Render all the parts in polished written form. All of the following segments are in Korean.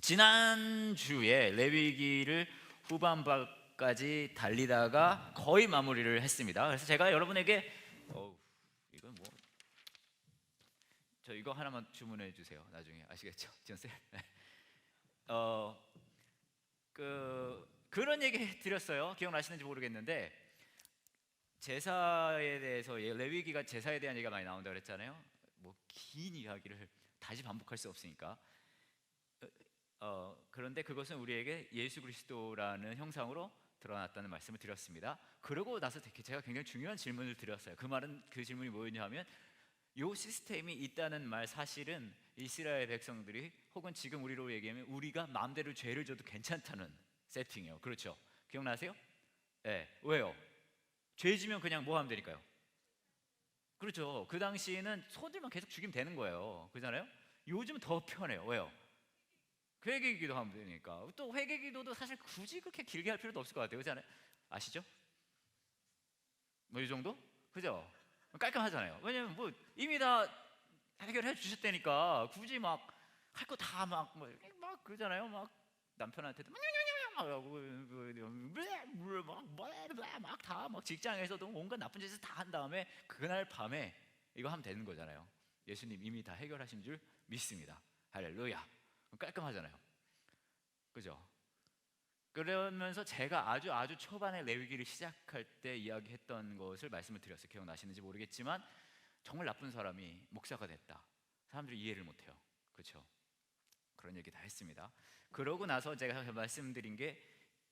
지난주에 레위기를 후반부까지 달리다가 거의 마무리를 했습니다. 그래서 제가 여러분에게 이건 뭐 저 이거 하나만 주문해 주세요. 나중에 아시겠죠? 지연쌤. 그런 얘기 드렸어요. 기억나시는지 모르겠는데 제사에 대해서 레위기가 제사에 대한 얘기가 많이 나온다고 그랬잖아요. 뭐 긴 이야기를 다시 반복할 수 없으니까. 그런데 그것은 우리에게 예수 그리스도라는 형상으로 드러났다는 말씀을 드렸습니다. 그러고 나서 제가 굉장히 중요한 질문을 드렸어요. 그 질문이 뭐였냐면 이 시스템이 있다는 말 사실은 이스라엘 백성들이 혹은 지금 우리로 얘기하면 우리가 마음대로 죄를 져도 괜찮다는 세팅이에요. 그렇죠? 기억나세요? 네. 왜요? 죄 지면 그냥 뭐 하면 되니까요? 그렇죠. 그 당시에는 소들만 계속 죽이면 되는 거예요. 그렇잖아요? 요즘은 더 편해요. 왜요? 회개기도 하면 되니까. 또 회개기도도 사실 굳이 그렇게 길게 할 필요도 없을 것 같아요. 그렇지 않아요? 아시죠? 뭐 이 정도? 그죠? 깔끔하잖아요. 왜냐면 뭐 이미 다 해결해 주셨다니까 굳이 막 할 거 다 막 그러잖아요. 막 남편한테도 막다 직장에서도 온갖 나쁜 짓을 다 한 다음에 그날 밤에 이거 하면 되는 거잖아요. 예수님 이미 다 해결하신 줄 믿습니다. 할렐루야. 깔끔하잖아요. 그죠? 그러면서 제가 아주 초반에 레위기를 시작할 때 이야기했던 것을 말씀을 드렸어요. 기억나시는지 모르겠지만 정말 나쁜 사람이 목사가 됐다. 사람들이 이해를 못해요. 그렇죠? 그런 얘기 다 했습니다. 그러고 나서 제가 말씀드린 게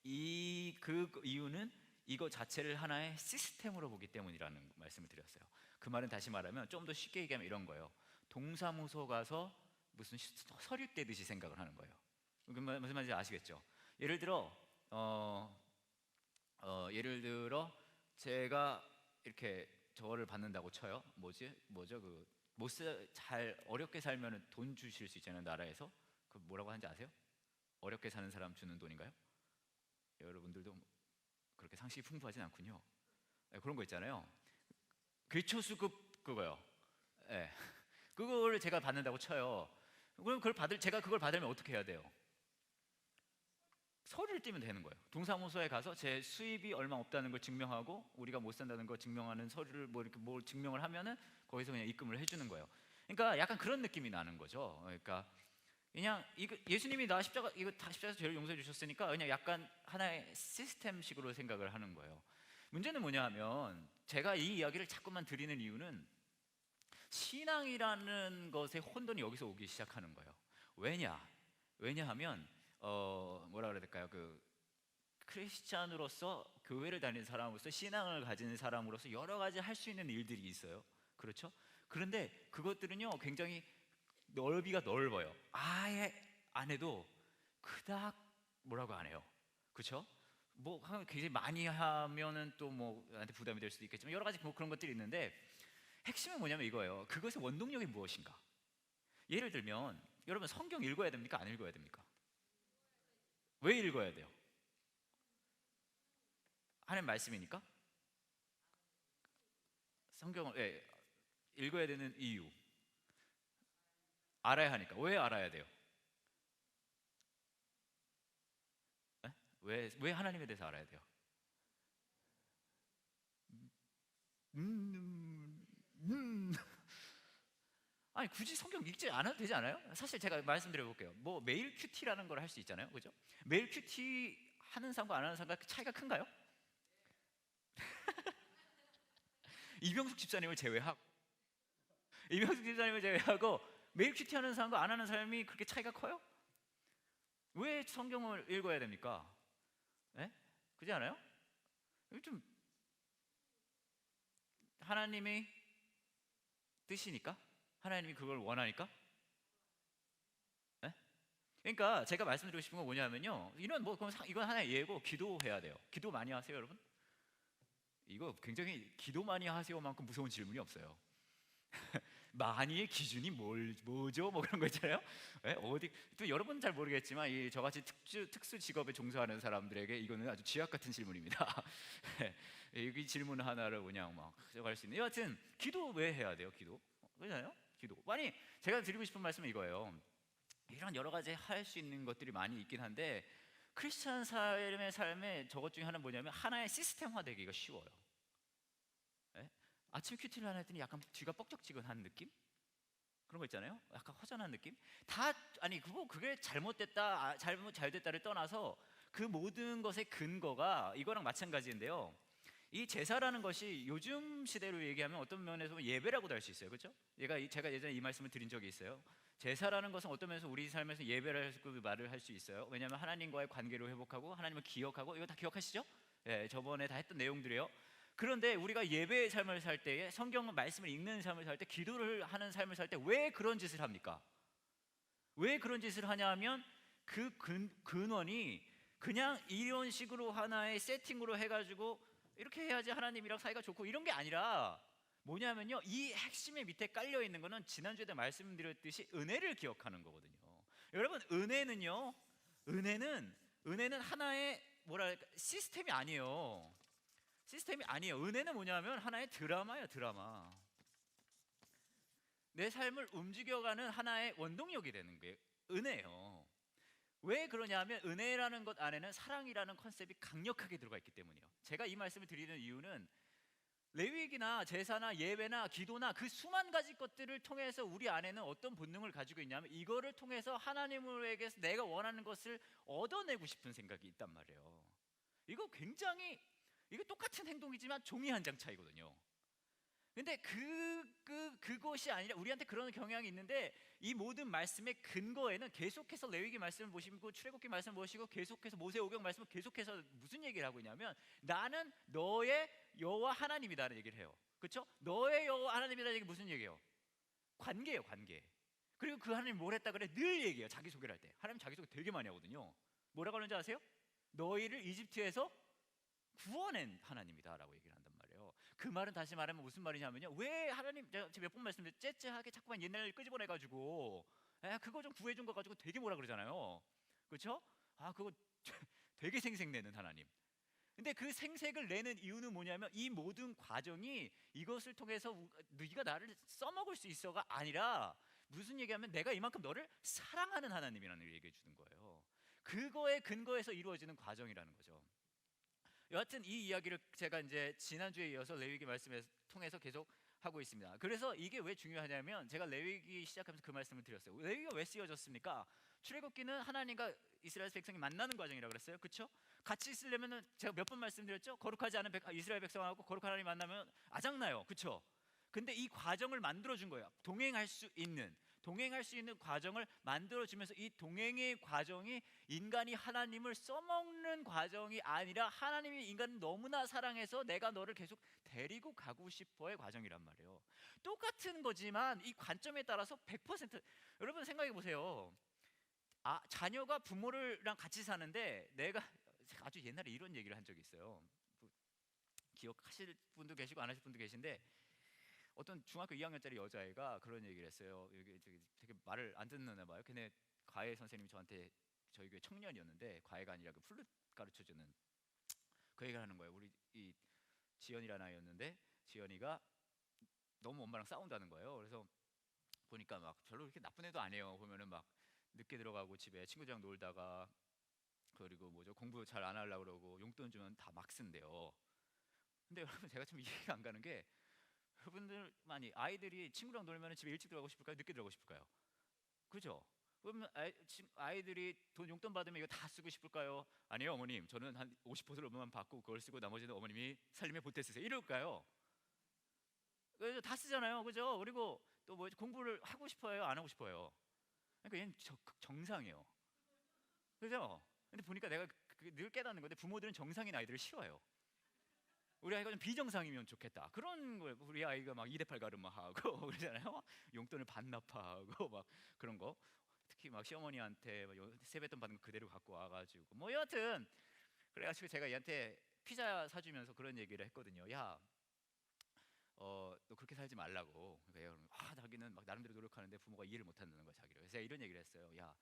그 이유는 이거 자체를 하나의 시스템으로 보기 때문이라는 말씀을 드렸어요. 그 말은 다시 말하면 좀 더 쉽게 얘기하면 이런 거예요. 동사무소 가서 무슨 서류 떼듯이 생각을 하는 거예요. 무슨 말인지 아시겠죠? 예를 들어 제가 이렇게 저를 받는다고 쳐요. 뭐죠? 잘 어렵게 살면 돈 주실 수 있잖아요. 나라에서 그 뭐라고 하는지 아세요? 어렵게 사는 사람 주는 돈인가요? 여러분들도 그렇게 상식이 풍부하진 않군요. 네, 그런 거 있잖아요. 교초수급 그거요. 네. 그걸 제가 받는다고 쳐요. 그럼 제가 그걸 받으면 어떻게 해야 돼요? 서류를 띄면 되는 거예요. 동사무소에 가서 제 수입이 얼마 없다는 걸 증명하고 우리가 못 산다는 걸 증명하는 서류를 이렇게 뭘 증명을 하면은 거기서 그냥 입금을 해주는 거예요. 그러니까 약간 그런 느낌이 나는 거죠. 그러니까 그냥 예수님이 나 십자가 이거 다 십자가에서 죄를 용서해 주셨으니까 그냥 약간 하나의 시스템식으로 생각을 하는 거예요. 문제는 뭐냐 하면 제가 이 이야기를 자꾸만 드리는 이유는 신앙이라는 것의 혼돈이 여기서 오기 시작하는 거예요. 왜냐하면 뭐라 그래야 될까요? 크리스찬으로서 교회를 다니는 사람으로서 신앙을 가진 사람으로서 여러 가지 할 수 있는 일들이 있어요. 그렇죠? 그런데 그것들은요 굉장히 넓이가 넓어요. 아예 안 해도 그닥 뭐라고 안 해요. 그렇죠? 뭐 굉장히 많이 하면은 또 뭐 나한테 부담이 될 수도 있겠지만 여러 가지 뭐 그런 것들이 있는데 핵심은 뭐냐면 이거예요. 그것의 원동력이 무엇인가? 예를 들면 여러분 성경 읽어야 됩니까? 안 읽어야 됩니까? 왜 읽어야 돼요? 하나님 말씀이니까? 성경을 읽어야 되는 이유 알아야 하니까. 왜 알아야 돼요? 왜 하나님에 대해서 알아야 돼요? 음, 음. 아니 굳이 성경 읽지 않아도 되지 않아요? 사실 제가 말씀드려 볼게요. 뭐 메일 큐티라는 걸 할 수 있잖아요, 그죠? 메일 큐티 하는 사람과 안 하는 사람과 차이가 큰가요? 이병숙 집사님을 제외하고 이병숙 집사님을 제외하고 메일 큐티 하는 사람과 안 하는 사람이 그렇게 차이가 커요? 왜 성경을 읽어야 됩니까? 예? 그렇지 않아요? 이거 좀 하나님의 뜻이니까? 하나님이 그걸 원하니까? 예? 그러니까 제가 말씀드리고 싶은 건 뭐냐면요. 이건 하나의 예고 기도해야 돼요. 기도 많이 하세요, 여러분? 이거 굉장히 기도 많이 하세요만큼 무서운 질문이 없어요. 많이의 기준이 뭐죠? 뭐 그런 거 있잖아요. 네? 어디 또 여러분은 잘 모르겠지만 저같이 특수 직업에 종사하는 사람들에게 이거는 아주 쥐약 같은 질문입니다. 이 질문 하나를 그냥 막 가져갈 수 있는. 여하튼 기도 왜 해야 돼요? 기도 그렇잖아요. 기도. 제가 드리고 싶은 말씀은 이거예요. 이런 여러 가지 할 수 있는 것들이 많이 있긴 한데 크리스천 삶의 삶에 저것 중에 하나는 뭐냐면 하나의 시스템화되기가 쉬워요. 예? 아침 큐티를 하나 했더니 약간 뒤가 뻑적지근한 느낌? 그런 거 있잖아요. 약간 허전한 느낌? 다 아니 그게 잘못됐다, 잘못 잘 됐다를 떠나서 그 모든 것의 근거가 이거랑 마찬가지인데요. 이 제사라는 것이 요즘 시대로 얘기하면 어떤 면에서 보면 예배라고도 할 수 있어요. 그렇죠? 제가 예전에 이 말씀을 드린 적이 있어요. 제사라는 것은 어떤 면에서 우리 삶에서 예배를 그 말을 할 수 있어요. 왜냐하면 하나님과의 관계를 회복하고 하나님을 기억하고 이거 다 기억하시죠? 예, 저번에 다 했던 내용들이에요. 그런데 우리가 예배의 삶을 살 때에 성경 말씀을 읽는 삶을 살 때 기도를 하는 삶을 살 때 왜 그런 짓을 합니까? 왜 그런 짓을 하냐 하면 그 근원이 그냥 이런 식으로 하나의 세팅으로 해가지고 이렇게 해야지 하나님이랑 사이가 좋고 이런 게 아니라 뭐냐면요, 이 핵심의 밑에 깔려 있는 거는 지난주에도 말씀드렸듯이 은혜를 기억하는 거거든요. 여러분, 은혜는 하나의 뭐랄까 시스템이 아니에요. 시스템이 아니에요. 은혜는 뭐냐면 하나의 드라마예요, 드라마. 내 삶을 움직여가는 하나의 원동력이 되는 게 은혜예요. 왜 그러냐면 은혜라는 것 안에는 사랑이라는 컨셉이 강력하게 들어가 있기 때문이에요. 제가 이 말씀을 드리는 이유는 레위기나 제사나 예배나 기도나 그 수만 가지 것들을 통해서 우리 안에는 어떤 본능을 가지고 있냐면 이거를 통해서 하나님에게서 내가 원하는 것을 얻어내고 싶은 생각이 있단 말이에요. 이거 굉장히 이거 똑같은 행동이지만 종이 한 장 차이거든요. 근데 그것이 아니라 우리한테 그런 경향이 있는데 이 모든 말씀의 근거에는 계속해서 레위기 말씀을 보시고 출애굽기 말씀을 보시고 계속해서 모세오경 말씀을 계속해서 무슨 얘기를 하고 있냐면 나는 너의 여호와 하나님이다라는 얘기를 해요. 그렇죠? 너의 여호와 하나님이라는 얘기 무슨 얘기예요? 관계예요, 관계. 그리고 그 하나님 뭘 했다 그래? 늘 얘기해요. 자기소개를 할 때. 하나님 자기소개 되게 많이 하거든요. 뭐라고 하는지 아세요? 너희를 이집트에서 구원한 하나님이다라고 얘기를 한단 말이에요. 그 말은 다시 말하면 무슨 말이냐면요, 왜 하나님, 제가 몇 번 말씀드렸죠, 째째하게 자꾸만 옛날을 끄집어내가지고 그거 좀 구해준 거 가지고 되게 뭐라 그러잖아요. 그렇죠? 그거 되게 생색내는 하나님. 근데 그 생색을 내는 이유는 뭐냐면 이 모든 과정이 이것을 통해서 네가 나를 써먹을 수 있어가 아니라 무슨 얘기하면 내가 이만큼 너를 사랑하는 하나님이라는 걸 얘기해 주는 거예요. 그거의 근거에서 이루어지는 과정이라는 거죠. 여하튼 이 이야기를 제가 이제 지난주에 이어서 레위기 말씀을 통해서 계속 하고 있습니다. 그래서 이게 왜 중요하냐면 제가 레위기 시작하면서 그 말씀을 드렸어요. 레위기가 왜 쓰여졌습니까? 출애굽기는 하나님과 이스라엘 백성이 만나는 과정이라고 그랬어요. 그렇죠? 같이 있으려면은 제가 몇 번 말씀드렸죠? 거룩하지 않은 이스라엘 백성하고 거룩한 하나님 만나면 아작나요. 그렇죠? 근데 이 과정을 만들어 준 거예요. 동행할 수 있는 과정을 만들어주면서 이 동행의 과정이 인간이 하나님을 써먹는 과정이 아니라 하나님이 인간을 너무나 사랑해서 내가 너를 계속 데리고 가고 싶어의 과정이란 말이에요. 똑같은 거지만 이 관점에 따라서 100% 여러분 생각해 보세요. 자녀가 부모랑 같이 사는데 내가 아주 옛날에 이런 얘기를 한 적이 있어요. 기억하실 분도 계시고 안 하실 분도 계신데 어떤 중학교 2학년짜리 여자애가 그런 얘기를 했어요. 여기 되게 말을 안 듣는 애 봐요. 걔네 과외 선생님이 저한테 저희 교회 청년이었는데 과외가 아니라 그 플룻 가르쳐주는 그 얘기를 하는 거예요. 우리 이 지연이라는 아이였는데 지연이가 너무 엄마랑 싸운다는 거예요. 그래서 보니까 막 별로 그렇게 나쁜 애도 아니에요. 보면은 막 늦게 들어가고 집에 친구들이랑 놀다가 그리고 뭐죠 공부 잘 안 하려고 그러고 용돈 주면 다 막 쓴대요. 근데 여러분 제가 좀 이해가 안 가는 게 여러분들만이 아이들이 친구랑 놀면 집에 일찍 들어가고 싶을까요? 늦게 들어가고 싶을까요? 그죠? 그러면 아이들이 돈 용돈 받으면 이거 다 쓰고 싶을까요? 아니요 어머님 저는 한 50%만 받고 그걸 쓰고 나머지는 어머님이 살림에 보태 쓰세요 이럴까요? 그래서 다 쓰잖아요 그죠? 그리고 또 뭐 공부를 하고 싶어요? 안 하고 싶어요? 그러니까 얘는 정상이에요 그죠? 근데 보니까 내가 늘 깨닫는 건데 부모들은 정상인 아이들을 싫어해요. 우리 아이가 좀 비정상이면 좋겠다 그런 거예요. 우리 아이가 막 2대8 가르마하고 그러잖아요. 용돈을 반납하고 막 그런 거 특히 막 시어머니한테 막 세뱃돈 받은 거 그대로 갖고 와가지고 뭐 여하튼 그래가지고 제가 얘한테 피자 사주면서 그런 얘기를 했거든요. 야, 너 그렇게 살지 말라고. 그러니까 자기는 막 나름대로 노력하는데 부모가 이해를 못한다는 거야 자기를. 그래서 제가 이런 얘기를 했어요. 야,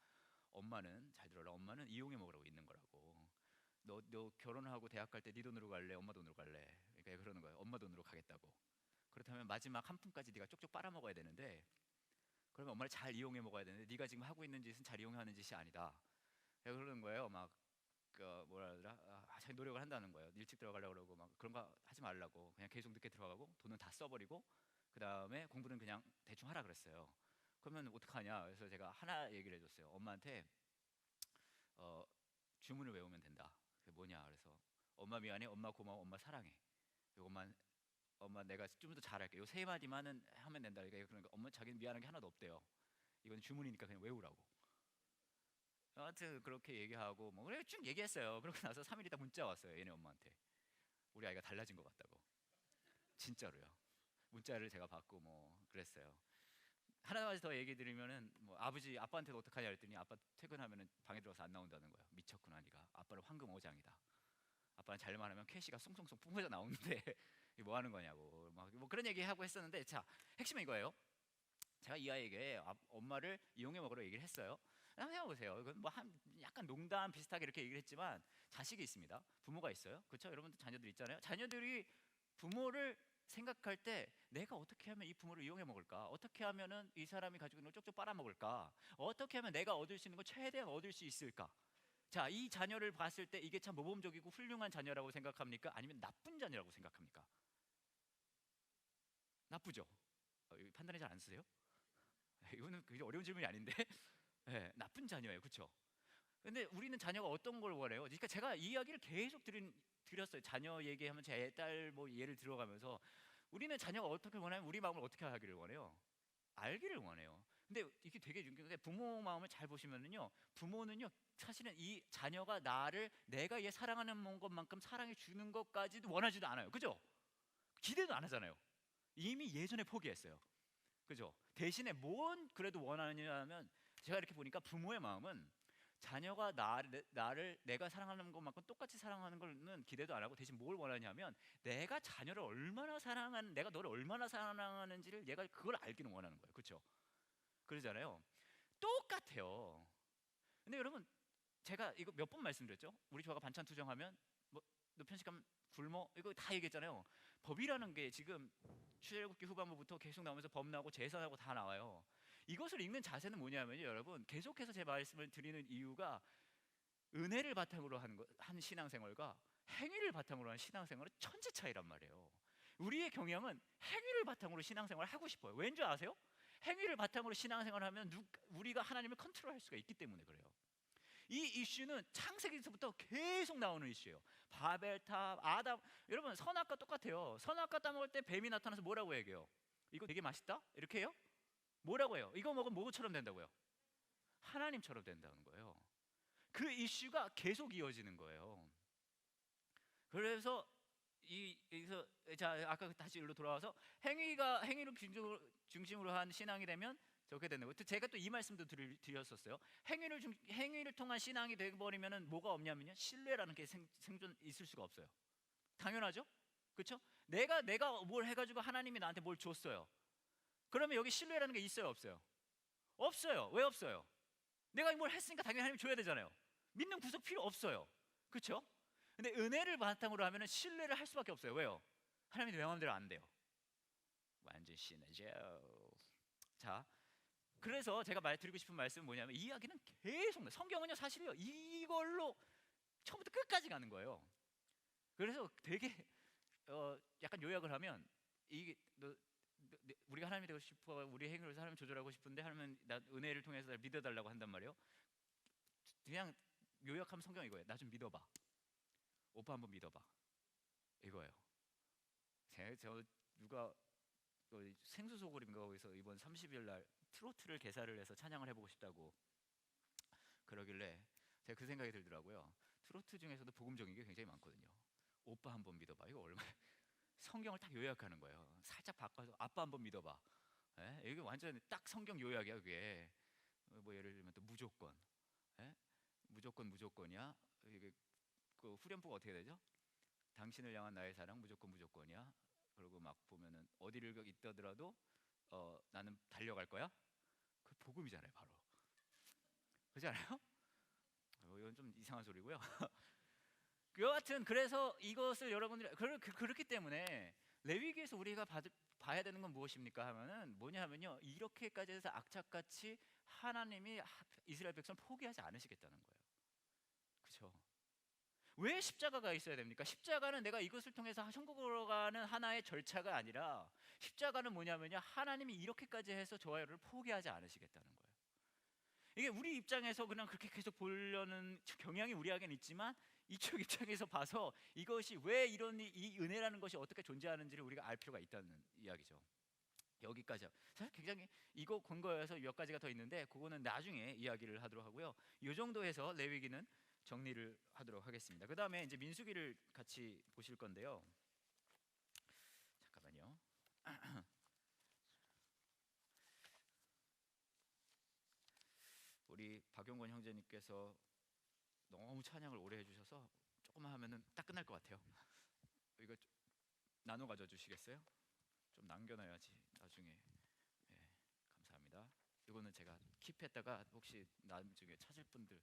엄마는 잘 들어라. 엄마는 이용해 먹으라고 있는 거라고. 너 결혼하고 대학 갈 때 네 돈으로 갈래? 엄마 돈으로 갈래? 그러니까 그러는 거예요. 엄마 돈으로 가겠다고. 그렇다면 마지막 한 푼까지 네가 쪽쪽 빨아먹어야 되는데 그러면 엄마를 잘 이용해 먹어야 되는데 네가 지금 하고 있는 짓은 잘 이용하는 짓이 아니다. 그러는 거예요. 막 뭐라 그러더라? 자기 노력을 한다는 거예요. 일찍 들어가려고 그러고 막 그런 거 하지 말라고. 그냥 계속 늦게 들어가고 돈은 다 써버리고 그 다음에 공부는 그냥 대충 하라 그랬어요. 그러면 어떡하냐? 그래서 제가 하나 얘기를 해줬어요. 엄마한테 어, 주문을 외우면 된다. 그게 뭐냐? 그래서 엄마 미안해, 엄마 고마워, 엄마 사랑해. 그리고 엄마 내가 좀 더 잘할게. 요 세 마디만은 하면 된다. 그러니까 엄마 자기는 미안한 게 하나도 없대요. 이건 주문이니까 그냥 외우라고. 하여튼 그렇게 얘기하고 뭐 그래 쭉 얘기했어요. 그러고 나서 3일 있다 문자 왔어요. 얘네 엄마한테 우리 아이가 달라진 것 같다고. 진짜로요. 문자를 제가 받고 뭐 그랬어요. 하나만 더 얘기 드리면은 뭐 아빠한테도 어떡하냐 그랬더니 아빠 퇴근하면은 방에 들어가서 안 나온다는 거예요. 미쳤구나 네가. 아빠는 황금 어장이다. 아빠는 잘만 하면 캐시가 숭숭숭 뿜어져 나오는데 뭐 하는 거냐고 막 뭐 그런 얘기 하고 했었는데 자 핵심은 이거예요. 제가 이 아이에게 엄마를 이용해 먹으러 얘기를 했어요. 한번 생각해보세요. 이건 뭐 약간 농담 비슷하게 이렇게 얘기를 했지만 자식이 있습니다. 부모가 있어요. 그렇죠? 여러분들 자녀들 있잖아요. 자녀들이 부모를 생각할 때 내가 어떻게 하면 이 부모를 이용해 먹을까? 어떻게 하면은 이 사람이 가지고 있는 걸 쪽쪽 빨아먹을까? 어떻게 하면 내가 얻을 수 있는 걸 최대한 얻을 수 있을까? 자, 이 자녀를 봤을 때 이게 참 모범적이고 훌륭한 자녀라고 생각합니까? 아니면 나쁜 자녀라고 생각합니까? 나쁘죠? 판단이 잘 안 쓰세요? 이거는 굉장히 어려운 질문이 아닌데 네, 나쁜 자녀예요, 그렇죠? 근데 우리는 자녀가 어떤 걸 원해요? 그러니까 제가 이 이야기를 계속 드렸어요. 자녀 얘기하면 제 딸 뭐 예를 들어가면서 우리는 자녀가 어떻게 원하면 우리 마음을 어떻게 하기를 원해요? 알기를 원해요. 근데 이게 되게 중요한 게 부모 마음을 잘 보시면은요, 부모는요 사실은 이 자녀가 내가 얘 사랑하는 것만큼 사랑해 주는 것까지도 원하지도 않아요, 그죠? 기대도 안 하잖아요. 이미 예전에 포기했어요. 그죠? 대신에 뭔 그래도 원하느냐면 제가 이렇게 보니까 부모의 마음은 자녀가 나를 내가 사랑하는 것만큼 똑같이 사랑하는 걸는 기대도 안 하고 대신 뭘 원하냐면 내가 자녀를 얼마나 사랑하는 내가 너를 얼마나 사랑하는지를 얘가 그걸 알기는 원하는 거예요. 그렇죠? 그러잖아요. 똑같아요. 근데 여러분 제가 이거 몇 번 말씀드렸죠? 우리 조화가 반찬 투정하면 너 편식하면 굶어 이거 다 얘기했잖아요. 법이라는 게 지금 출애굽기 후반부부터 계속 나오면서 법 나오고 제사하고 다 나와요. 이것을 읽는 자세는 뭐냐면요, 여러분 계속해서 제 말씀을 드리는 이유가 은혜를 바탕으로 한 신앙생활과 행위를 바탕으로 한 신앙생활은 천지 차이란 말이에요. 우리의 경향은 행위를 바탕으로 신앙생활을 하고 싶어요. 왠지 아세요? 행위를 바탕으로 신앙생활을 하면 우리가 하나님을 컨트롤할 수가 있기 때문에 그래요. 이 이슈는 창세기에서부터 계속 나오는 이슈예요. 바벨탑, 아담. 여러분 선악과 똑같아요. 선악과 따먹을 때 뱀이 나타나서 뭐라고 얘기해요? 이거 되게 맛있다? 이렇게 해요? 뭐라고 해요? 이거 먹으면 뭐처럼 된다고요? 하나님처럼 된다는 거예요. 그 이슈가 계속 이어지는 거예요. 그래서 여기서 자 아까 다시 일로 돌아와서 행위를 중심으로 한 신앙이 되면 저렇게 되는 거예요. 제가 또 이 말씀도 드렸었어요. 행위를 통한 신앙이 되어버리면은 뭐가 없냐면요, 신뢰라는 게 생존 있을 수가 없어요. 당연하죠? 그렇죠? 내가 뭘 해가지고 하나님이 나한테 뭘 줬어요. 그러면 여기 신뢰라는 게 있어요, 없어요? 없어요. 왜 없어요? 내가 뭘 했으니까 당연히 하나님 줘야 되잖아요. 믿는 구석 필요 없어요. 그렇죠? 근데 은혜를 바탕으로 하면은 신뢰를 할 수밖에 없어요. 왜요? 하나님이 내 마음대로 안 돼요. 완전 신뢰죠. 자, 그래서 제가 드리고 싶은 말씀은 뭐냐면 이 이야기는 계속 성경은요 사실요 이걸로 처음부터 끝까지 가는 거예요. 그래서 되게 약간 요약을 하면 이게 우리가 하나님이 되고 싶어 우리 행위로 하나님 조절하고 싶은데 하나님은 나 은혜를 통해서 날 믿어달라고 한단 말이에요. 그냥 요약하면 성경 이거예요. 나 좀 믿어봐. 오빠 한번 믿어봐. 이거예요. 저 누가 생수소골인가 거기서 이번 30일 날 트로트를 개사를 해서 찬양을 해보고 싶다고 그러길래 제가 그 생각이 들더라고요. 트로트 중에서도 복음적인 게 굉장히 많거든요. 오빠 한번 믿어봐. 이거 얼마나 성경을 딱 요약하는 거예요. 살짝 바꿔서 아빠 한번 믿어봐. 이게 완전 딱 성경 요약이야. 그게 뭐 예를 들면 또 무조건, 무조건이야. 이게 그 후렴구가 어떻게 되죠? 당신을 향한 나의 사랑 무조건이야. 그리고 막 보면은 어디를 있더라도 나는 달려갈 거야. 그 복음이잖아요, 바로. 그렇지 않아요? 이건 좀 이상한 소리고요. 여하튼 그래서 이것을 여러분들이 그렇기 때문에 레위기에서 우리가 봐야 되는 건 무엇입니까 하면은 뭐냐 하면요, 이렇게까지 해서 악착같이 하나님이 이스라엘 백성을 포기하지 않으시겠다는 거예요. 그렇죠? 왜 십자가가 있어야 됩니까? 십자가는 내가 이것을 통해서 천국으로 가는 하나의 절차가 아니라, 십자가는 뭐냐면요, 하나님이 이렇게까지 해서 저와 여러분을 포기하지 않으시겠다는 거예요. 이게 우리 입장에서 그냥 그렇게 계속 보려는 경향이 우리에게는 있지만, 이쪽 입장에서 봐서 이것이 왜 이런 이 은혜라는 것이 어떻게 존재하는지를 우리가 알 필요가 있다는 이야기죠. 여기까지. 사실 굉장히 이거 근거에서 몇 가지가 더 있는데 그거는 나중에 이야기를 하도록 하고요. 이 정도 해서 레위기는 정리를 하도록 하겠습니다. 그 다음에 이제 민수기를 같이 보실 건데요. 잠깐만요. 우리 박용건 형제님께서 너무 찬양을 오래 해주셔서 조금만 하면은 딱 끝날 것 같아요. 이거 나눠 가져 주시겠어요? 좀 남겨놔야지 나중에. 네, 감사합니다. 이거는 제가 킵했다가 혹시 나중에 찾을 분들.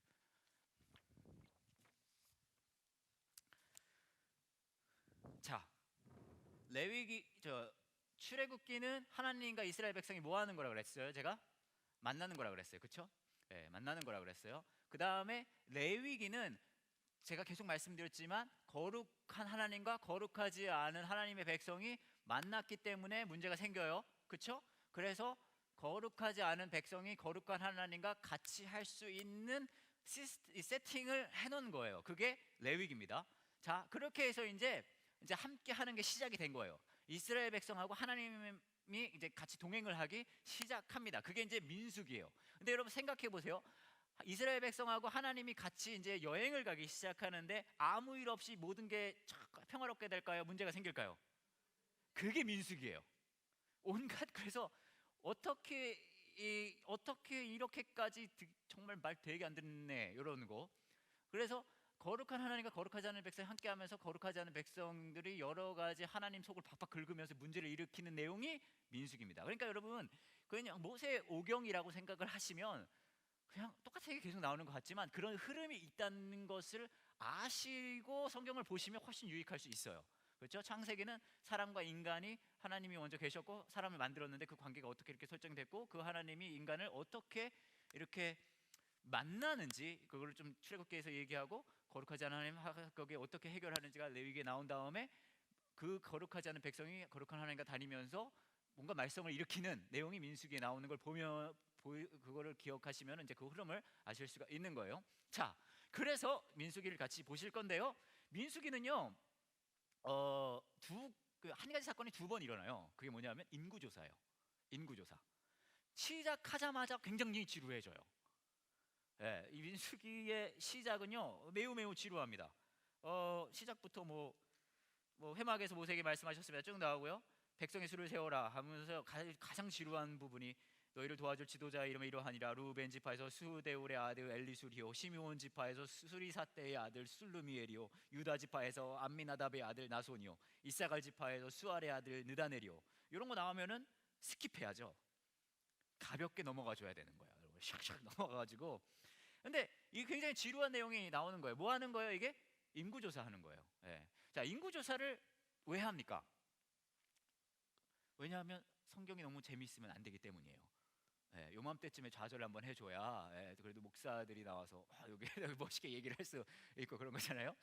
자, 레위기 출애굽기는 하나님과 이스라엘 백성이 뭐 하는 거라 그랬어요? 제가 만나는 거라 그랬어요. 그렇죠? 네, 만나는 거라 그랬어요. 그 다음에 레위기는 제가 계속 말씀드렸지만 거룩한 하나님과 거룩하지 않은 하나님의 백성이 만났기 때문에 문제가 생겨요. 그렇죠? 그래서 거룩하지 않은 백성이 거룩한 하나님과 같이 할 수 있는 세팅을 해놓은 거예요. 그게 레위기입니다. 자, 그렇게 해서 이제 함께 하는 게 시작이 된 거예요. 이스라엘 백성하고 하나님이 이제 같이 동행을 하기 시작합니다. 그게 이제 민수기예요. 근데 여러분 생각해 보세요. 이스라엘 백성하고 하나님이 같이 이제 여행을 가기 시작하는데 아무 일 없이 모든 게 평화롭게 될까요? 문제가 생길까요? 그게 민수기예요. 온갖, 그래서 어떻게 이렇게까지 정말 말 되게 안 듣네 이러는 거. 그래서 거룩한 하나님과 거룩하지 않은 백성이 함께하면서 거룩하지 않은 백성들이 여러 가지 하나님 속을 박박 긁으면서 문제를 일으키는 내용이 민수기입니다. 그러니까 여러분 그냥 모세 오경이라고 생각을 하시면 그냥 똑같은 게 계속 나오는 것 같지만 그런 흐름이 있다는 것을 아시고 성경을 보시면 훨씬 유익할 수 있어요. 그렇죠? 창세기는 사람과 인간이 하나님이 먼저 계셨고 사람을 만들었는데 그 관계가 어떻게 이렇게 설정됐고 그 하나님이 인간을 어떻게 이렇게 만나는지 그걸 좀 출애굽기에서 얘기하고 거룩하지 않은 하나님 거기에 어떻게 해결하는지가 레위기에 나온 다음에 그 거룩하지 않은 백성이 거룩한 하나님과 다니면서 뭔가 말썽을 일으키는 내용이 민수기에 나오는 걸 보면 그거를 기억하시면 이제 그 흐름을 아실 수가 있는 거예요. 자, 그래서 민수기를 같이 보실 건데요. 민수기는요, 한 가지 사건이 두 번 일어나요. 그게 뭐냐면 인구조사예요. 인구조사. 시작하자마자 굉장히 지루해져요. 이 민수기의 시작은요 매우 지루합니다. 시작부터 뭐 회막에서 모세에게 말씀하셨습니다. 쭉 나오고요. 백성의 수를 세워라 하면서 가장 지루한 부분이 너희를 도와줄 지도자의 이름이 이러하니라. 루벤 지파에서 수데울의 아들 엘리수리오, 시므온 지파에서 수리사떼의 아들 술루미엘이오, 유다 지파에서 암미나답의 아들 나손이오, 이사갈 지파에서 수알의 아들 느다넬이오. 이런 거 나오면은 스킵해야죠. 가볍게 넘어가 줘야 되는 거야. 샥샥 넘어가가지고. 근데 이게 굉장히 지루한 내용이 나오는 거예요. 뭐 하는 거예요? 이게 인구조사 하는 거예요. 자, 인구조사를 왜 합니까? 왜냐하면 성경이 너무 재미있으면 안 되기 때문이에요. 요맘때쯤에 좌절을 한번 해줘야 그래도 목사들이 나와서 여기 멋있게 얘기를 할 수 있고 그런 거잖아요.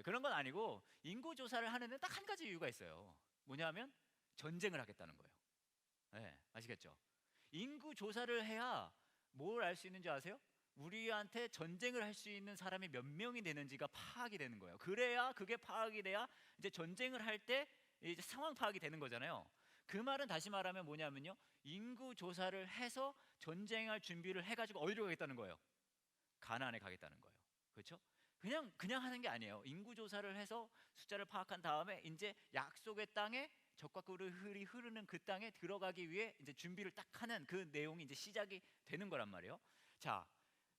그런 건 아니고 인구조사를 하는 데는 딱 한 가지 이유가 있어요. 뭐냐면 전쟁을 하겠다는 거예요. 아시겠죠? 인구조사를 해야 뭘 알 수 있는지 아세요? 우리한테 전쟁을 할 수 있는 사람이 몇 명이 되는지가 파악이 되는 거예요. 그래야 그게 파악이 돼야 이제 전쟁을 할 때 이제 상황 파악이 되는 거잖아요. 그 말은 다시 말하면 뭐냐면요, 인구 조사를 해서 전쟁할 준비를 해가지고 어디로 가겠다는 거예요? 가나안에 가겠다는 거예요. 그렇죠? 그냥 하는 게 아니에요. 인구 조사를 해서 숫자를 파악한 다음에 이제 약속의 땅에 적과 꿀이 흐르는 그 땅에 들어가기 위해 이제 준비를 딱 하는 그 내용이 이제 시작이 되는 거란 말이에요. 자,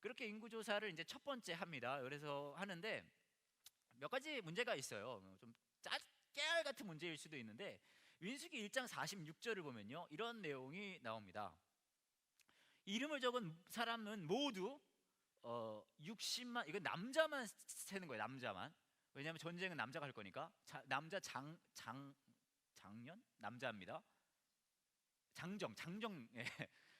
그렇게 인구 조사를 이제 첫 번째 합니다. 그래서 하는데 몇 가지 문제가 있어요. 좀 깨알 같은 문제일 수도 있는데 민수기 1장 46절을 보면요 이런 내용이 나옵니다. 이름을 적은 사람은 모두 60만, 이건 남자만 세는 거예요. 남자만. 왜냐하면 전쟁은 남자가 할 거니까. 남자 장년 남자입니다. 장정 예.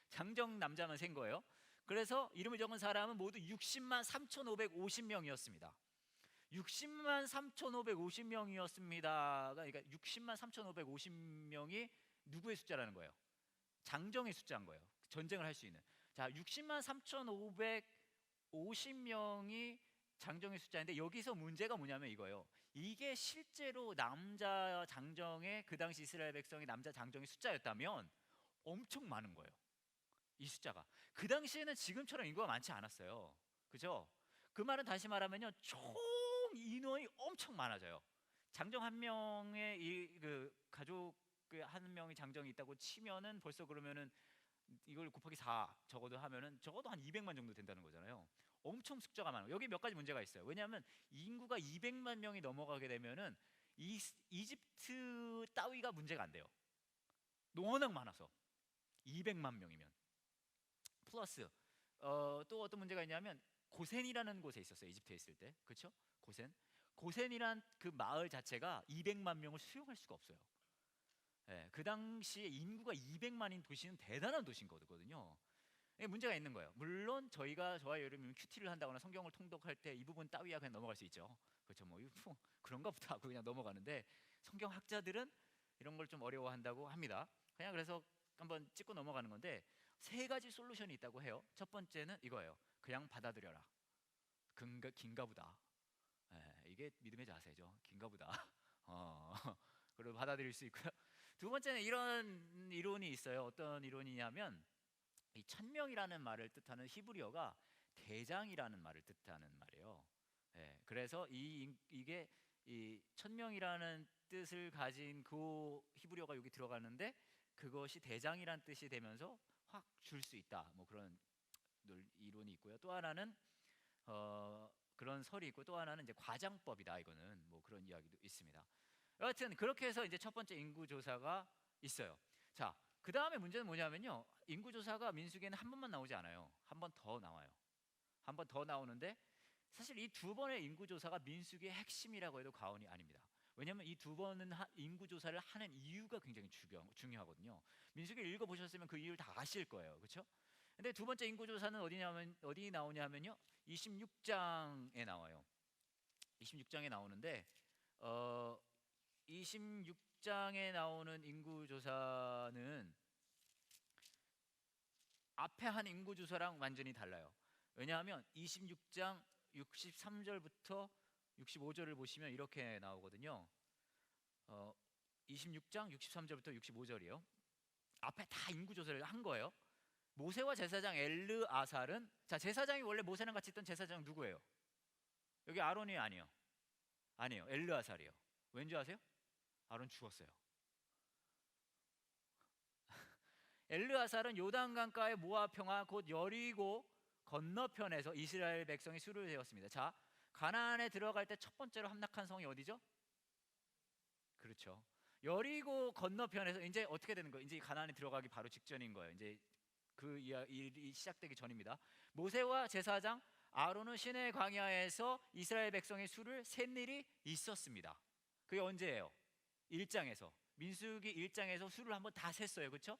장정 남자만 센 거예요. 그래서 이름을 적은 사람은 모두 60만 3,550명이었습니다. 60만 3,550명이었습니다가 그러니까 60만 3,550명이 누구의 숫자라는 거예요? 장정의 숫자인 거예요. 전쟁을 할 수 있는. 자, 60만 3,550명이 장정의 숫자인데 여기서 문제가 뭐냐면 이거예요. 이게 실제로 남자 장정의 그 당시 이스라엘 백성의 남자 장정의 숫자였다면 엄청 많은 거예요. 이 숫자가. 그 당시에는 지금처럼 인구가 많지 않았어요. 그죠? 그 말은 다시 말하면요. 총 인원이 엄청 많아져요. 장정 한 명의 그 가족 한 명이 장정이 있다고 치면은 벌써 그러면은 이걸 곱하기 4 적어도 하면은 적어도 한 200만 정도 된다는 거잖아요. 엄청 숫자가 많아요. 여기 몇 가지 문제가 있어요. 왜냐하면 인구가 200만 명이 넘어가게 되면은 이집트 따위가 문제가 안 돼요. 워낙 많아서 200만 명이면 플러스 또 어떤 문제가 있냐면 고센이라는 곳에 있었어요. 이집트에 있을 때. 그렇죠? 고센이란 그 마을 자체가 200만 명을 수용할 수가 없어요. 예, 그 당시에 인구가 200만인 도시는 대단한 도시인 거거든요. 문제가 있는 거예요. 물론 저와 여러분이 큐티를 한다거나 성경을 통독할 때 이 부분 따위야 그냥 넘어갈 수 있죠. 그렇죠? 뭐 그런가 보다 하고 그냥 넘어가는데 성경 학자들은 이런 걸 좀 어려워한다고 합니다. 그냥 그래서 한번 짚고 넘어가는 건데 세 가지 솔루션이 있다고 해요. 첫 번째는 이거예요. 그냥 받아들여라. 긴가 보다. 예, 이게 믿음의 자세죠. 긴가 보다. 그리고 받아들일 수 있고요. 두 번째는 이런 이론이 있어요. 어떤 이론이냐면 이 천명이라는 말을 뜻하는 히브리어가 대장이라는 말을 뜻하는 말이에요. 예, 그래서 이게 이 천명이라는 뜻을 가진 그 히브리어가 여기 들어가는데 그것이 대장이란 뜻이 되면서 확 줄 수 있다. 뭐 그런 이론이 있고요. 또 하나는 그런 설이 있고 또 하나는 이제 과장법이다. 이거는 뭐 그런 이야기도 있습니다. 여하튼 그렇게 해서 이제 첫 번째 인구 조사가 있어요. 자, 그 다음에 문제는 뭐냐면요. 인구 조사가 민수기에는 한 번만 나오지 않아요. 한 번 더 나와요. 한 번 더 나오는데 사실 이 두 번의 인구 조사가 민수기의 핵심이라고 해도 과언이 아닙니다. 왜냐하면 이 두 번은 인구 조사를 하는 이유가 굉장히 중요하거든요. 민수기 읽어보셨으면 그 이유를 다 아실 거예요, 그렇죠? 근데 두 번째 인구 조사는 어디 나오냐면요, 26장에 나와요. 26장에 나오는데 26장에 나오는 인구 조사는 앞에 한 인구 조사랑 완전히 달라요. 왜냐하면 26장 63절부터 65절을 보시면 이렇게 나오거든요. 26장 63절부터 65절이요. 앞에 다 인구 조사를 한 거예요. 모세와 제사장 엘르아살은, 자, 제사장이 원래 모세랑 같이 있던 제사장 누구예요? 여기 아론이 아니에요. 엘르아살이에요. 왠지 아세요? 아론 죽었어요. 엘르아살은 요단강가의 모압 평화 곧 여리고 건너편에서 이스라엘 백성이 수를 세웠습니다. 자, 가나안에 들어갈 때 첫 번째로 함락한 성이 어디죠? 그렇죠. 여리고 건너편에서 이제 어떻게 되는 거예요? 이제 가나안에 들어가기 바로 직전인 거예요. 이제 그 일이 시작되기 전입니다. 모세와 제사장 아론은 시내 광야에서 이스라엘 백성의 수를 센 일이 있었습니다. 그게 언제예요? 1장에서 민수기 1장에서 수를 한번 다 셌어요. 그렇죠?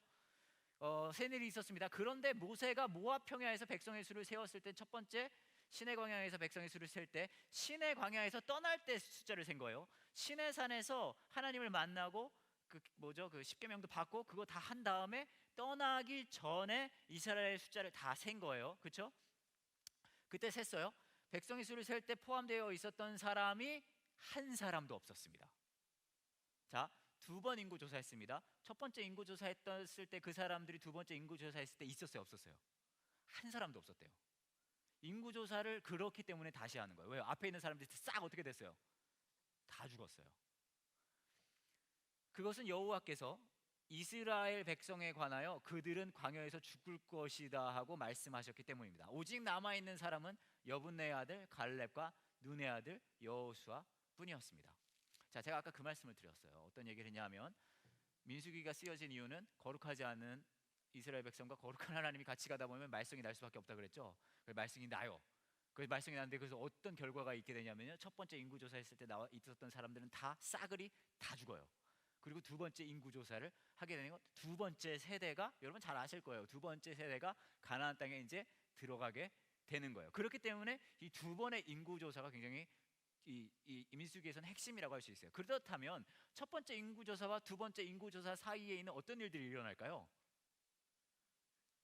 센 일이 있었습니다. 그런데 모세가 모압 평야에서 백성의 수를 세웠을 때 첫 번째 시내 광야에서 백성의 수를 셀 때 시내 광야에서 떠날 때 숫자를 센 거예요. 시내 산에서 하나님을 만나고 그 십계명도 받고 그거 다 한 다음에 떠나기 전에 이스라엘 숫자를 다 센 거예요. 그렇죠? 그때 셌어요. 백성의 수를 셀 때 포함되어 있었던 사람이 한 사람도 없었습니다. 자, 두 번 인구 조사했습니다. 첫 번째 인구 조사했을 때 그 사람들이 두 번째 인구 조사했을 때 있었어요, 없었어요? 한 사람도 없었대요. 인구 조사를 그렇기 때문에 다시 하는 거예요. 왜요? 앞에 있는 사람들이 싹 어떻게 됐어요? 다 죽었어요. 그것은 여호와께서 이스라엘 백성에 관하여 그들은 광야에서 죽을 것이다 하고 말씀하셨기 때문입니다. 오직 남아있는 사람은 여분네의 아들 갈렙과 눈의 아들 여호수아 뿐이었습니다. 자, 제가 아까 그 말씀을 드렸어요. 어떤 얘기를 했냐면 민수기가 쓰여진 이유는 거룩하지 않은 이스라엘 백성과 거룩한 하나님이 같이 가다 보면 말썽이 날 수밖에 없다 그랬죠. 그 말썽이 나요. 그 말썽이 나는데 그래서 어떤 결과가 있게 되냐면요, 첫 번째 인구 조사했을 때 있었던 사람들은 다 싸그리 다 죽어요. 그리고 두 번째 인구 조사를 하게 되는 것. 두 번째 세대가 여러분 잘 아실 거예요. 두 번째 세대가 가나안 땅에 이제 들어가게 되는 거예요. 그렇기 때문에 이 두 번의 인구 조사가 굉장히 이 민수기에서는 핵심이라고 할 수 있어요. 그렇다면 첫 번째 인구 조사와 두 번째 인구 조사 사이에 있는 어떤 일들이 일어날까요?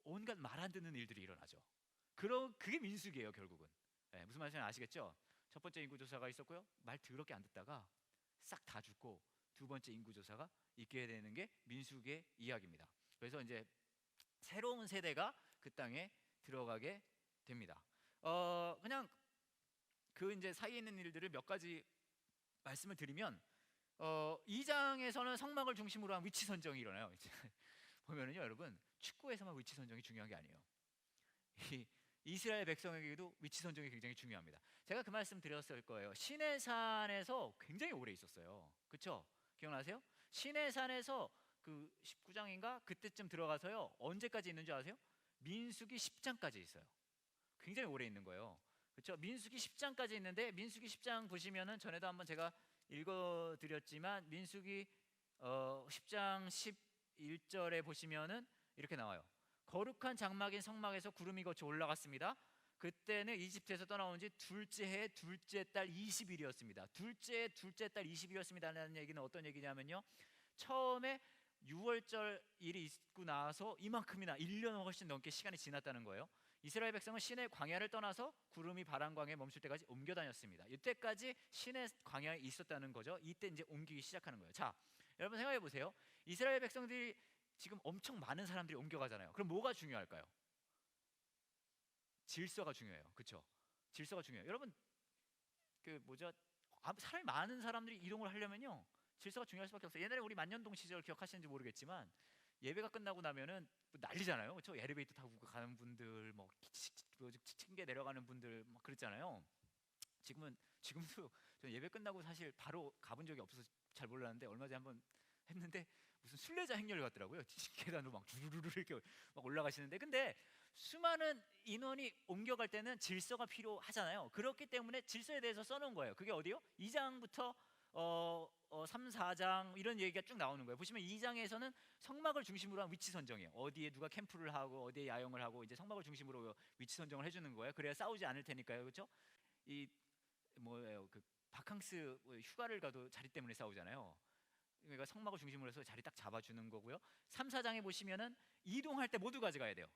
온갖 말 안 듣는 일들이 일어나죠. 그게 민수기예요, 결국은. 네, 무슨 말인지 아시겠죠? 첫 번째 인구 조사가 있었고요, 말 더럽게 안 듣다가 싹 다 죽고 두 번째 인구 조사가 있게 되는 게 민수기의 이야기입니다. 그래서 이제 새로운 세대가 그 땅에 들어가게 됩니다. 그냥 그 이제 사이에 있는 일들을 몇 가지 말씀을 드리면, 2장에서는 성막을 중심으로 한 위치 선정이 일어나요. 이제 보면은요, 여러분, 축구에서만 위치 선정이 중요한 게 아니에요. 이 이스라엘 백성에게도 위치 선정이 굉장히 중요합니다. 제가 그 말씀 드렸을 거예요. 시내산에서 굉장히 오래 있었어요. 그렇죠? 기억나세요? 시내산에서 그 19장인가 그때쯤 들어가서요, 언제까지 있는 줄 아세요? 민수기 10장까지 있어요. 굉장히 오래 있는 거예요. 그렇죠? 민수기 10장까지 있는데, 민수기 10장 보시면은 전에도 한번 제가 읽어드렸지만, 민수기 10장 11절에 보시면은 이렇게 나와요. 거룩한 장막인 성막에서 구름이 거쳐 올라갔습니다. 그때는 이집트에서 떠나온 지 둘째 해 둘째 달 20일이었습니다. 둘째 달 20일이었습니다라는 얘기는 어떤 얘기냐면요, 처음에 6월절 일이 있고 나서 이만큼이나 1년 훨씬 넘게 시간이 지났다는 거예요. 이스라엘 백성은 시내 광야를 떠나서 구름이 바람 광야에 멈출 때까지 옮겨 다녔습니다. 이때까지 시내 광야에 있었다는 거죠. 이때 이제 옮기기 시작하는 거예요. 자, 여러분 생각해 보세요. 이스라엘 백성들이 지금 엄청 많은 사람들이 옮겨가잖아요. 그럼 뭐가 중요할까요? 질서가 중요해요. 그렇죠? 질서가 중요해요. 여러분, 그 뭐죠? 사람이 많은 사람들이 이동을 하려면요, 질서가 중요할 수밖에 없어요. 옛날에 우리 만년동 시절 기억하시는지 모르겠지만, 예배가 끝나고 나면은 뭐 난리잖아요. 그렇죠? 엘리베이터 타고 가는 분들, 뭐 층계 내려가는 분들 막 그랬잖아요. 지금도 저 예배 끝나고 사실 바로 가본 적이 없어서 잘 몰랐는데, 얼마 전에 한번 했는데 무슨 순례자 행렬 같더라고요. 계단으로 막 주르르르 이렇게 막 올라가시는데, 근데 수많은 인원이 옮겨갈 때는 질서가 필요하잖아요. 그렇기 때문에 질서에 대해서 써놓은 거예요. 그게 어디요? 2장부터 3, 4장 이런 얘기가 쭉 나오는 거예요. 보시면 2장에서는 성막을 중심으로 한 위치 선정이에요. 어디에 누가 캠프를 하고 어디에 야영을 하고 이제 성막을 중심으로 위치 선정을 해주는 거예요. 그래야 싸우지 않을 테니까요. 그렇죠? 이 뭐예요? 그 바캉스 휴가를 가도 자리 때문에 싸우잖아요. 그러니까 성막을 중심으로 해서 자리 딱 잡아주는 거고요. 3, 4장에 보시면은 이동할 때 모두 가져가야 돼요.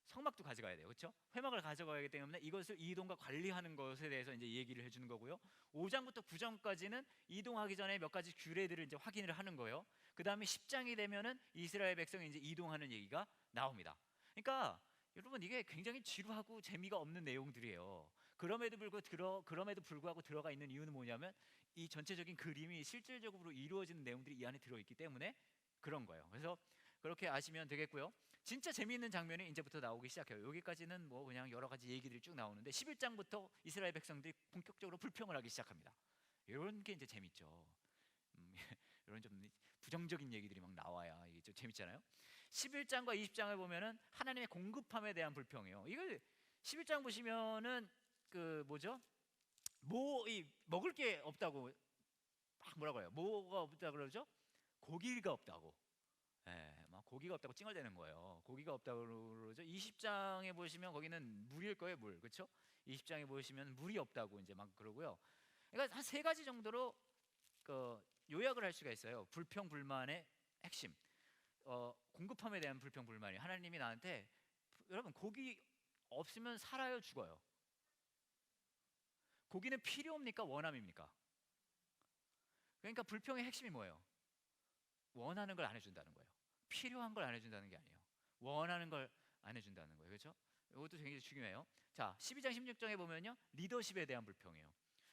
성막도 가져가야 돼요. 그렇죠? 회막을 가져가기 때문에 이것을 이동과 관리하는 것에 대해서 이제 얘기를 해주는 거고요. 5장부터 9장까지는 이동하기 전에 몇 가지 규례들을 이제 확인을 하는 거예요. 그 다음에 10장이 되면은 이스라엘 백성이 이제 이동하는 얘기가 나옵니다. 그러니까 여러분, 이게 굉장히 지루하고 재미가 없는 내용들이에요. 그럼에도 불구하고 들어가 있는 이유는 뭐냐면, 이 전체적인 그림이 실질적으로 이루어지는 내용들이 이 안에 들어있기 때문에 그런 거예요. 그래서 그렇게 아시면 되겠고요. 진짜 재미있는 장면이 이제부터 나오기 시작해요. 여기까지는 뭐 그냥 여러 가지 얘기들이 쭉 나오는데, 11장부터 이스라엘 백성들이 본격적으로 불평을 하기 시작합니다. 이런 게 이제 재밌죠. 이런 좀 부정적인 얘기들이 막 나와야 이게 좀 재밌잖아요. 11장과 20장을 보면은 하나님의 공급함에 대한 불평이에요. 이거 11장 보시면은 그 뭐죠? 먹을 게 없다고 막 뭐라고 해요? 뭐가 없다 그러죠? 고기가 없다고. 예, 막 고기가 없다고 찡얼대는 거예요. 고기가 없다고 그러죠. 20장에 보시면 거기는 물일 거예요, 물. 그렇죠? 20장에 보시면 물이 없다고 이제 막 그러고요. 그러니까 한 세 가지 정도로 그 요약을 할 수가 있어요. 불평 불만의 핵심. 공급함에 대한 불평 불만이, 하나님이 나한테, 여러분, 고기 없으면 살아요, 죽어요? 고기는 필요입니까, 원함입니까? 그러니까 불평의 핵심이 뭐예요? 원하는 걸 안 해준다는 거예요. 필요한 걸 안 해준다는 게 아니에요. 원하는 걸 안 해준다는 거예요. 그렇죠? 이것도 굉장히 중요해요. 자, 12장 16장에 보면요, 리더십에 대한 불평이에요.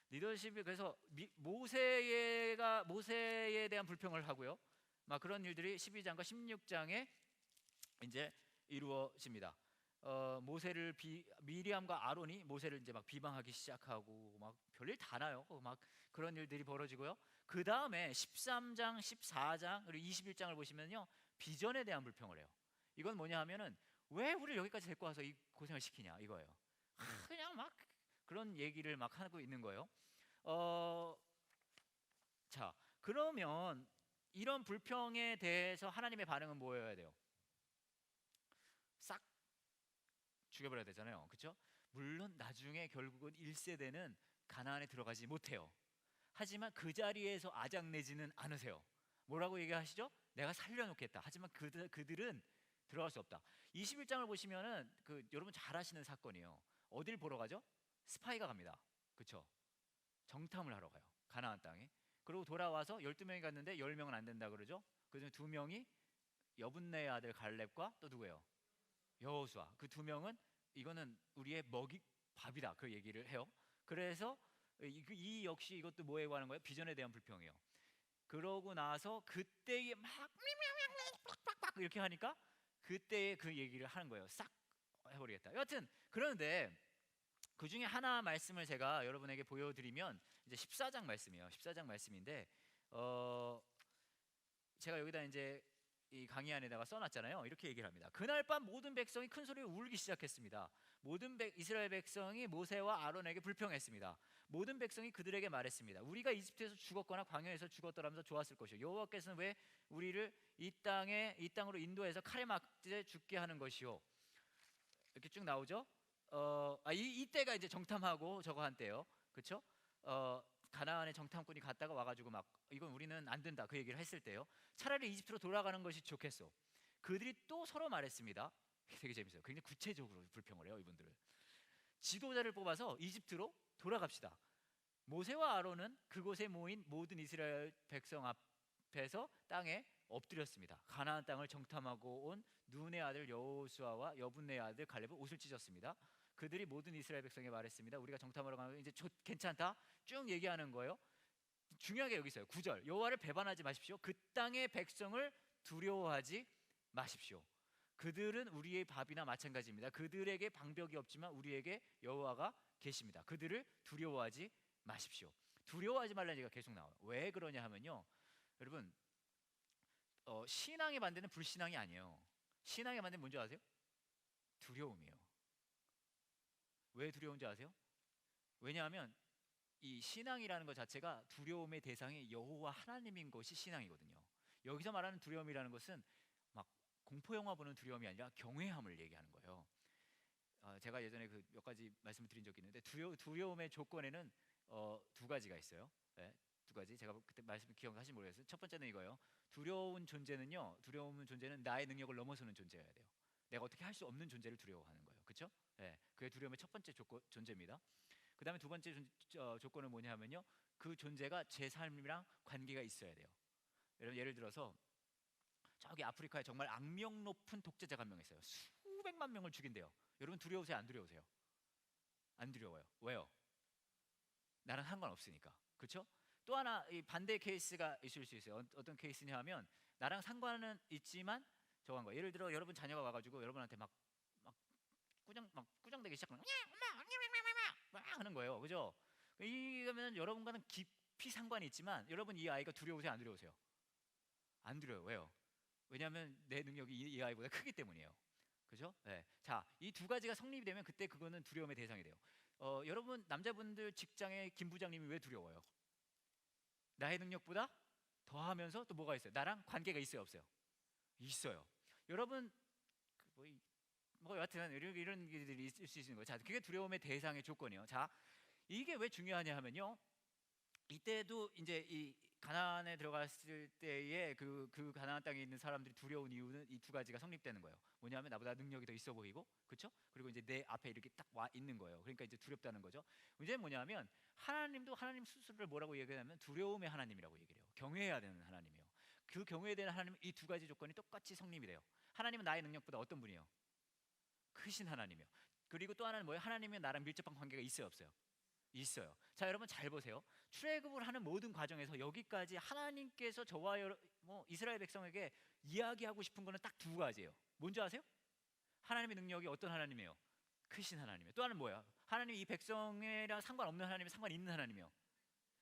리더십이, 그래서 모세에 대한 불평을 하고요. 막 그런 일들이 12장과 16장에 이제 이루어집니다. 모세를 미리암과 아론이 모세를 이제 막 비방하기 시작하고 막 별일 다 나요. 막 그런 일들이 벌어지고요. 그 다음에 13장, 14장 그리고 21장을 보시면요, 비전에 대한 불평을 해요. 이건 뭐냐 하면은, 왜 우리를 여기까지 데리고 와서 이 고생을 시키냐 이거예요. 그냥 막 그런 얘기를 막 하고 있는 거예요. 자, 그러면 이런 불평에 대해서 하나님의 반응은 뭐여야 돼요? 싹 죽여버려야 되잖아요. 그렇죠? 물론 나중에 결국은 1세대는 가나안에 들어가지 못해요. 하지만 그 자리에서 아작내지는 않으세요. 뭐라고 얘기하시죠? 내가 살려놓겠다. 하지만 그들은 들어갈 수 없다. 21장을 보시면은 여러분 잘 아시는 사건이에요. 어딜 보러 가죠? 스파이가 갑니다. 그렇죠? 정탐을 하러 가요. 가나안 땅에. 그리고 돌아와서 12명이 갔는데 10명은 안 된다 그러죠. 그중에 2명이 여분네의 아들 갈렙과 또 누구예요? 여호수아. 그 2명은 이거는 우리의 밥이다 그 얘기를 해요. 그래서 이 역시 이것도 뭐에 관한 거예요? 비전에 대한 불평이에요. 그러고 나서 그때에 막 이렇게 하니까 그때에 그 얘기를 하는 거예요. 싹 해버리겠다. 여하튼 그런데 그 중에 하나 말씀을 제가 여러분에게 보여드리면 이제 14장 말씀이에요. 14장 말씀인데 제가 여기다 이제 이 강의 안에다가 써놨잖아요. 이렇게 얘기를 합니다. 그날 밤 모든 백성이 큰 소리로 울기 시작했습니다. 모든 이스라엘 백성이 모세와 아론에게 불평했습니다. 모든 백성이 그들에게 말했습니다. 우리가 이집트에서 죽었거나 광야에서 죽었더라면서 좋았을 것이요. 여호와께서는 왜 우리를 이 땅으로 인도해서 칼에 맞게 죽게 하는 것이요. 이렇게 쭉 나오죠. 이때가 이제 정탐하고 저거 한때요. 그렇죠? 가나안에 정탐꾼이 갔다가 와가지고 막 이건 우리는 안 된다 그 얘기를 했을 때요. 차라리 이집트로 돌아가는 것이 좋겠어. 그들이 또 서로 말했습니다. 되게 재밌어요. 굉장히 구체적으로 불평을 해요. 이분들은 지도자를 뽑아서 이집트로 돌아갑시다. 모세와 아론은 그곳에 모인 모든 이스라엘 백성 앞에서 땅에 엎드렸습니다. 가나안 땅을 정탐하고 온 눈의 아들 여호수아와 여분네의 아들 갈렙은 옷을 찢었습니다. 그들이 모든 이스라엘 백성에 말했습니다. 우리가 정탐하러 가면 이제 괜찮다 쭉 얘기하는 거예요. 중요하게 여기 있어요. 9절 여호와를 배반하지 마십시오. 그 땅의 백성을 두려워하지 마십시오. 그들은 우리의 밥이나 마찬가지입니다. 그들에게 방벽이 없지만 우리에게 여호와가 계십니다. 그들을 두려워하지 마십시오. 두려워하지 말라는 얘기가 계속 나와요. 왜 그러냐 하면요, 여러분 신앙의 반대는 불신앙이 아니에요. 신앙의 반대는 뭔지 아세요? 두려움이에요. 왜 두려운지 아세요? 왜냐하면 이 신앙이라는 것 자체가 두려움의 대상이 여호와 하나님인 것이 신앙이거든요. 여기서 말하는 두려움이라는 것은 막 공포 영화 보는 두려움이 아니라 경외함을 얘기하는 거예요. 제가 예전에 그 몇 가지 말씀을 드린 적이 있는데 두려움의 조건에는 두 가지가 있어요. 네, 두 가지. 제가 그때 말씀 기억하시는지 모르겠어요. 첫 번째는 이거예요. 두려운 존재는 나의 능력을 넘어서는 존재여야 돼요. 내가 어떻게 할 수 없는 존재를 두려워하는 거예요. 그렇죠? 네, 그게 두려움의 첫 번째 존재입니다. 그 다음에 두 번째 조건은 뭐냐면요, 그 존재가 제 삶이랑 관계가 있어야 돼요. 여러분 예를 들어서 저기 아프리카에 정말 악명 높은 독재자가 한 명 있어요. 수백만 명을 죽인대요. 여러분 두려우세요? 안 두려우세요? 안 두려워요. 왜요? 나랑 상관없으니까. 그렇죠? 또 하나 이 반대 케이스가 있을 수 있어요. 어떤 케이스냐 하면 나랑 상관은 있지만 저거 한 거. 예를 들어 여러분 자녀가 와가지고 여러분한테 막 꾸정대기 시작하는 막 하는 거예요. 그죠? 이거면 여러분과는 깊이 상관이 있지만 여러분 이 아이가 두려우세요? 안 두려우세요? 안 두려워요. 왜요? 왜냐하면 내 능력이 이 아이보다 크기 때문이에요. 그죠? 네. 자, 이 두 가지가 성립이 되면 그때 그거는 두려움의 대상이 돼요. 여러분 남자분들 직장의 김 부장님이 왜 두려워요? 나의 능력보다 더하면서 또 뭐가 있어요? 나랑 관계가 있어요, 없어요? 있어요. 여러분 여하튼 이런 일들이 있을 수 있는 거예요. 자, 그게 두려움의 대상의 조건이에요. 자, 이게 왜 중요하냐 하면요, 이때도 이제 이 가나안에 들어갔을 때에 그 가나안 땅에 있는 사람들이 두려운 이유는 이 두 가지가 성립되는 거예요. 뭐냐면 나보다 능력이 더 있어 보이고, 그렇죠? 그리고 이제 내 앞에 이렇게 딱 와 있는 거예요. 그러니까 이제 두렵다는 거죠. 문제는 뭐냐면 하나님도 하나님 스스로를 뭐라고 얘기하냐면 두려움의 하나님이라고 얘기를 해요. 경외해야 되는 하나님이에요. 그 경외해야 되는 하나님은 이 두 가지 조건이 똑같이 성립이 돼요. 하나님은 나의 능력보다 어떤 분이에요? 크신 하나님이요. 그리고 또 하나는 뭐예요? 하나님은 나랑 밀접한 관계가 있어요, 없어요? 있어요. 자, 여러분 잘 보세요. 출애굽을 하는 모든 과정에서 여기까지 하나님께서 저와 이스라엘 백성에게 이야기하고 싶은 거는 딱 두 가지예요. 뭔지 아세요? 하나님의 능력이 어떤 하나님이에요? 크신 하나님이에요. 또 하나는 뭐야? 하나님이 이 백성이랑 상관없는 하나님이 상관 있는 하나님이에요.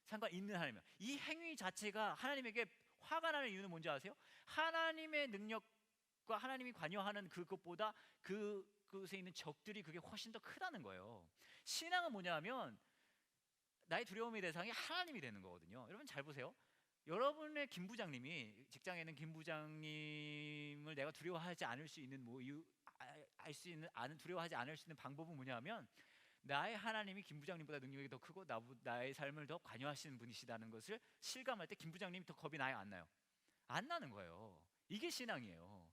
상관 있는 하나님이에요. 이 행위 자체가 하나님에게 화가 나는 이유는 뭔지 아세요? 하나님의 능력과 하나님이 관여하는 그것보다 그곳에 있는 적들이 그게 훨씬 더 크다는 거예요. 신앙은 뭐냐면 나의 두려움의 대상이 하나님이 되는 거거든요. 여러분 잘 보세요. 여러분의 김 부장님이 직장에는 김 부장님을 내가 두려워하지 않을 수 있는 뭐 이유 알 수 있는 두려워하지 않을 수 있는 방법은 뭐냐면 나의 하나님이 김 부장님보다 능력이 더 크고 나의 삶을 더 관여하시는 분이시다는 것을 실감할 때 김 부장님이 더 겁이 나요, 안 나요? 안 나는 거예요. 이게 신앙이에요.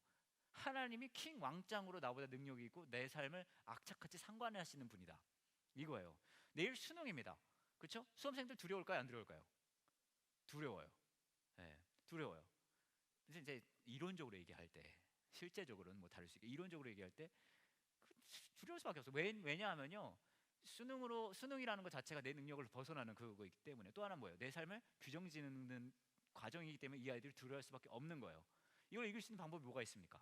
하나님이 킹 왕짱으로 나보다 능력이 있고 내 삶을 악착같이 상관하시는 분이다. 이거예요. 내일 수능입니다. 그렇죠? 수험생들 두려울까요? 안 두려울까요? 두려워요. 네, 두려워요. 그래서 이제 이론적으로 얘기할 때, 실제적으로는 뭐 다를 수 있게 이론적으로 얘기할 때 두려울 수밖에 없어요. 왜냐하면요, 수능이라는 것 자체가 내 능력을 벗어나는 그거이기 때문에. 또 하나 뭐예요? 내 삶을 규정짓는 과정이기 때문에 이 아이들이 두려워할 수밖에 없는 거예요. 이걸 이길 수 있는 방법이 뭐가 있습니까?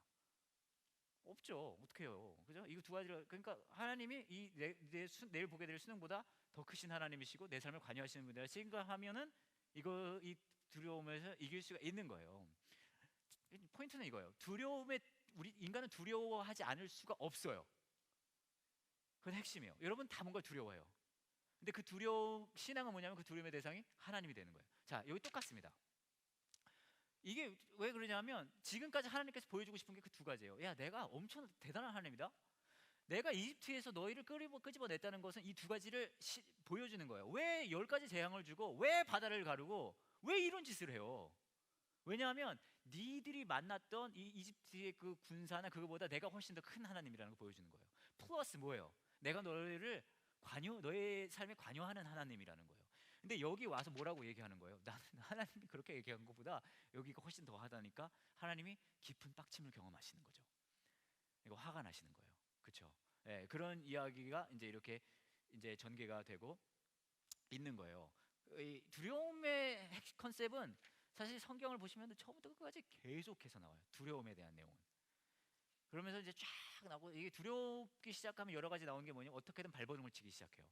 없죠. 어떻게 해요? 그죠? 이거 두 가지를, 그러니까 하나님이 내일 보게 될 수능보다 더 크신 하나님이시고 내 삶을 관여하시는 분이라 생각하면은 이 두려움에서 이길 수가 있는 거예요. 포인트는 이거예요. 우리 인간은 두려워하지 않을 수가 없어요. 그건 핵심이에요. 여러분 다 뭔가 두려워해요. 근데 그 신앙은 뭐냐면 그 두려움의 대상이 하나님이 되는 거예요. 자, 여기 똑같습니다. 이게 왜 그러냐면 지금까지 하나님께서 보여주고 싶은 게 그 두 가지예요. 야, 내가 엄청 대단한 하나님이다. 내가 이집트에서 너희를 끄집어냈다는 것은 이 두 가지를 보여주는 거예요. 왜 10가지 재앙을 주고 왜 바다를 가르고 왜 이런 짓을 해요? 왜냐하면 니들이 만났던 이 이집트의 그 군사나 그거보다 내가 훨씬 더 큰 하나님이라는 걸 보여주는 거예요. 플러스 뭐예요? 내가 너의 삶에 관여하는 하나님이라는 거예요. 근데 여기 와서 뭐라고 얘기하는 거예요? 나는 하나님이 그렇게 얘기한 것보다 여기가 훨씬 더 하다니까 하나님이 깊은 빡침을 경험하시는 거죠. 이거 화가 나시는 거예요. 그렇죠? 예, 그런 이야기가 이제 이렇게 이제 전개가 되고 있는 거예요. 이 두려움의 컨셉은 사실 성경을 보시면 처음부터 끝까지 계속해서 나와요. 두려움에 대한 내용은. 그러면서 이제 쫙 나오고, 이게 두렵기 시작하면 여러 가지 나오는 게 뭐냐면 어떻게든 발버둥을 치기 시작해요.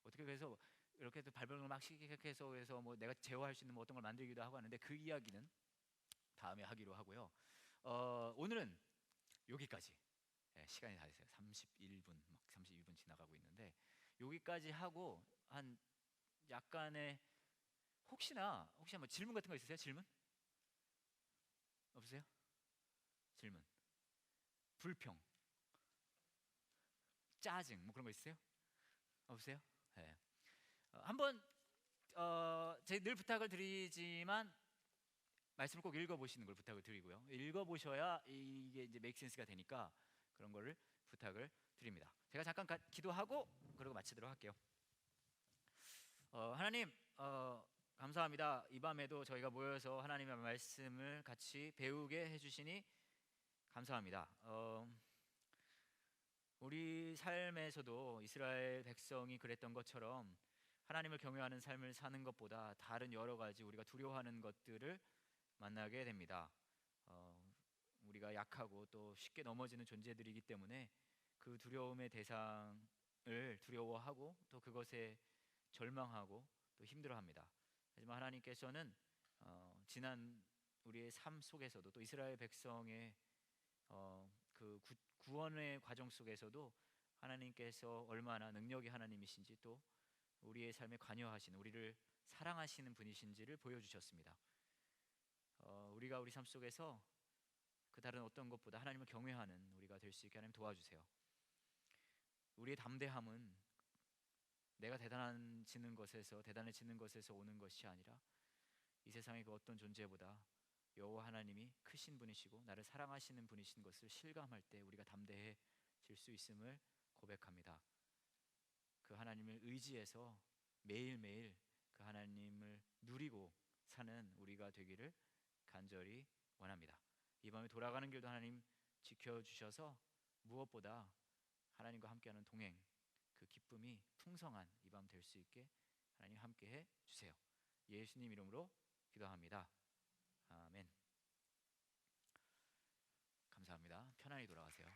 어떻게 해서 이렇게 발버둥을 막 시작해서 그래서 뭐 내가 제어할 수 있는 뭐 어떤 걸 만들기도 하고 하는데 그 이야기는 다음에 하기로 하고요. 오늘은 여기까지. 시간이 다 됐어요. 31분, 막 32분 지나가고 있는데 여기까지 하고 한 약간의 혹시나 뭐 질문 같은 거 있으세요? 질문? 없으세요? 질문. 불평, 짜증 뭐 그런 거 있으세요? 없으세요? 네. 한번 제가 늘 부탁을 드리지만 말씀을 꼭 읽어보시는 걸 부탁을 드리고요. 읽어보셔야 이게 이제 메이크 센스가 되니까 그런 거를 부탁을 드립니다. 제가 잠깐 기도하고 그러고 마치도록 할게요. 하나님, 감사합니다. 이 밤에도 저희가 모여서 하나님의 말씀을 같이 배우게 해주시니 감사합니다. 우리 삶에서도 이스라엘 백성이 그랬던 것처럼 하나님을 경외하는 삶을 사는 것보다 다른 여러 가지 우리가 두려워하는 것들을 만나게 됩니다. 우리가 약하고 또 쉽게 넘어지는 존재들이기 때문에 그 두려움의 대상을 두려워하고 또 그것에 절망하고 또 힘들어합니다. 하지만 하나님께서는 지난 우리의 삶 속에서도 또 이스라엘 백성의 그 구원의 과정 속에서도 하나님께서 얼마나 능력의 하나님이신지 또 우리의 삶에 관여하시는, 우리를 사랑하시는 분이신지를 보여주셨습니다. 우리가 우리 삶 속에서 그 다른 어떤 것보다 하나님을 경외하는 우리가 될 수 있게 하나님 도와주세요. 우리의 담대함은 내가 대단해지는 것에서 오는 것이 아니라 이 세상의 그 어떤 존재보다 여호와 하나님이 크신 분이시고 나를 사랑하시는 분이신 것을 실감할 때 우리가 담대해질 수 있음을 고백합니다. 그 하나님을 의지해서 매일매일 그 하나님을 누리고 사는 우리가 되기를 간절히 원합니다. 이 밤에 돌아가는 길도 하나님 지켜주셔서 무엇보다 하나님과 함께하는 동행, 그 기쁨이 풍성한 이 밤 될 수 있게 하나님 함께해 주세요. 예수님 이름으로 기도합니다. 아멘. 감사합니다. 편안히 돌아가세요.